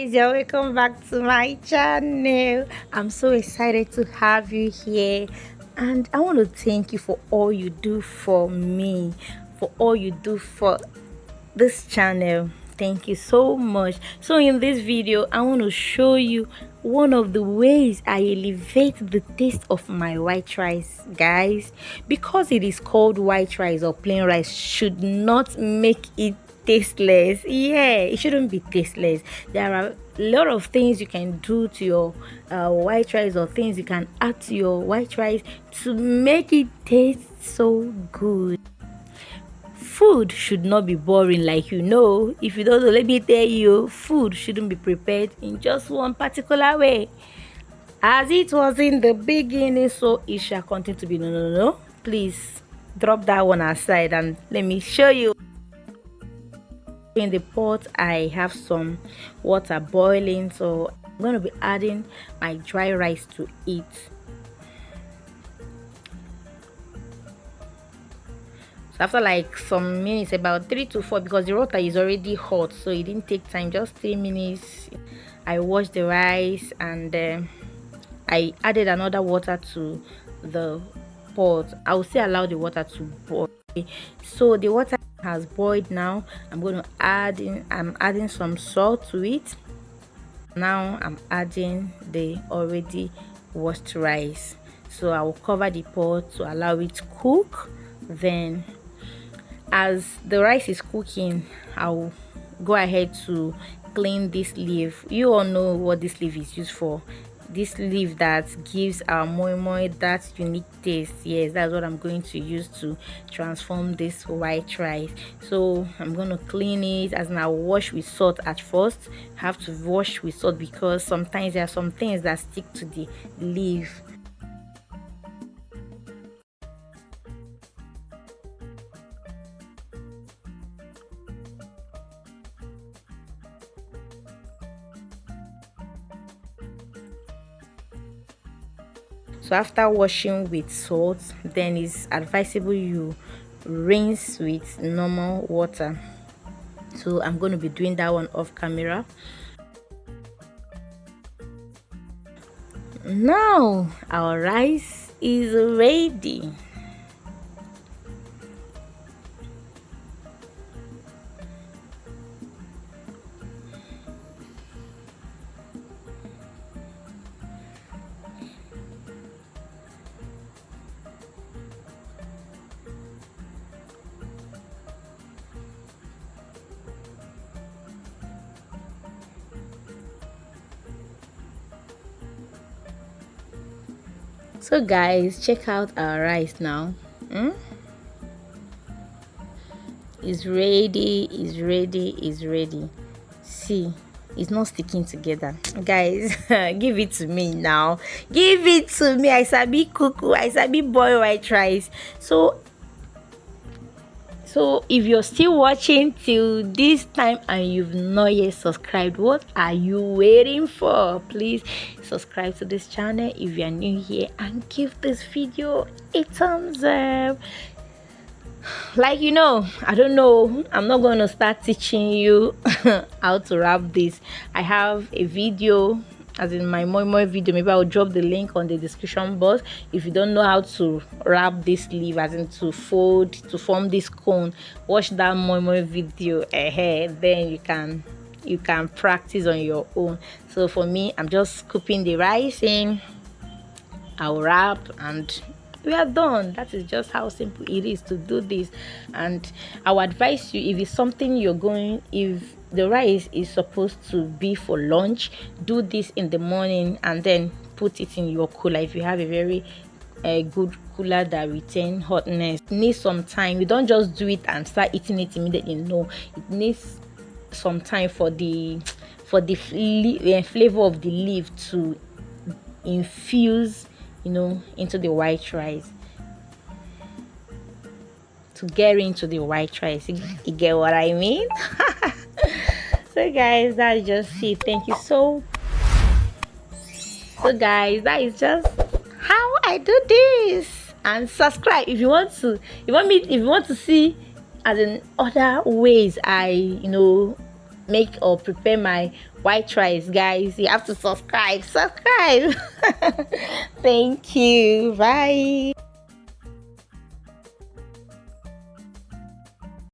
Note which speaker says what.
Speaker 1: guys, you're welcome back to my channel. I'm so excited to have you here, and I want to thank you for all you do for me, for all you do for this channel. Thank you so much. So in this video, I want to show you one of the ways I elevate the taste of my white rice, guys. Because it is called white rice or plain rice should not make it tasteless. Yeah, it shouldn't be tasteless. There are a lot of things you can do to your white rice, or things you can add to your white rice to make it taste so good. Food should not be boring, like if you don't know, let me tell you, food shouldn't be prepared in just one particular way. As it was in the beginning, so it shall continue to be. No. Please drop that one aside and let me show you. In the pot, I have some water boiling, so I'm going to be adding my dry rice to it. So after like some minutes, about 3 to 4, because the water is already hot, so it didn't take time, just 3 minutes, I washed the rice and I added another water to the pot. I will still allow the water to boil. So the water has boiled. Now I'm adding some salt to it. Now I'm adding the already washed rice, so I will cover the pot to allow it to cook. Then as the rice is cooking, I'll go ahead to clean this leaf. You all know what this leaf is used for. This leaf that gives our moi moi that unique taste. Yes, that's what I'm going to use to transform this white rice. So I'm going to clean it, as in I wash with salt at first. Have to wash with salt because sometimes there are some things that stick to the leaf. So after washing with salt, then it's advisable you rinse with normal water. So I'm going to be doing that one off camera. Now our rice is ready. So guys, check out our rice now. It's ready, it's ready, it's ready. See, it's not sticking together, guys. Give it to me now, give it to me. I sabi cuckoo, I sabi boil white rice. So if you're still watching till this time and you've not yet subscribed, what are you waiting for? Please subscribe to this channel if you are new here and give this video a thumbs up. Like I don't know, I'm not going to start teaching you how to wrap this. I have a video, as in my moi moi video. Maybe I'll drop the link on the description box. If you don't know how to wrap this leaf, as in to fold to form this cone, watch that moi moi video ahead, then you can practice on your own. So for me, I'm just scooping the rice in, I'll wrap, and we are done. That is just how simple it is to do this. And I would advise you, if it's something if the rice is supposed to be for lunch, do this in the morning and then put it in your cooler. If you have a very good cooler that retain hotness, it needs some time. You don't just do it and start eating it immediately. No, it needs some time for the flavor of the leaf to infuse into the white rice, to get into the white rice. You get what I mean? So guys, that's just it. Thank you. So guys, that is just how I do this. And subscribe if you want to see as in other ways I make or prepare my white rice, guys. You have to subscribe. Thank you. Bye.